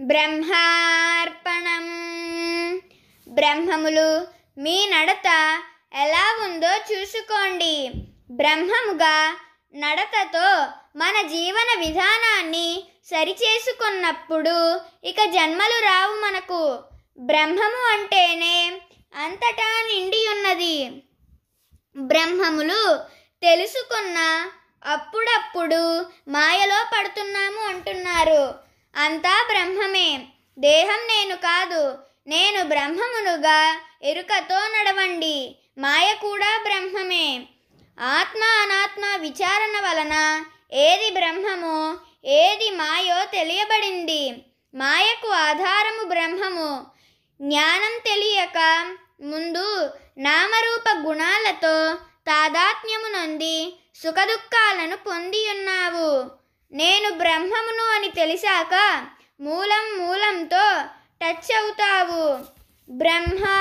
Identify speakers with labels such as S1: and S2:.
S1: బ్రహ్మార్పణం. బ్రహ్మములు మీ నడత ఎలా ఉందో చూసుకోండి. బ్రహ్మముగా నడతతో మన జీవన విధానాన్ని సరిచేసుకున్నప్పుడు ఇక జన్మలు రావు మనకు. బ్రహ్మము అంటేనే అంతటా నిండి ఉన్నది. బ్రహ్మములు తెలుసుకున్న అప్పుడప్పుడు మాయలో పడుతున్నాము అంటున్నారు. అంతా బ్రహ్మమే. దేహం నేను కాదు, నేను బ్రహ్మమునుగా ఎరుకతో నడవండి. మాయ కూడా బ్రహ్మమే. ఆత్మ అనాత్మ విచారణ వలన ఏది బ్రహ్మమో ఏది మాయో తెలియబడింది. మాయకు ఆధారము బ్రహ్మము. జ్ఞానం తెలియక ముందు నామరూప గుణాలతో తాదాత్మ్యము నొంది సుఖదుఖాలను పొందియున్నావు. నేను బ్రహ్మమును అని తెలిసాక మూలంతో టచ్ అవుతావు. బ్రహ్మా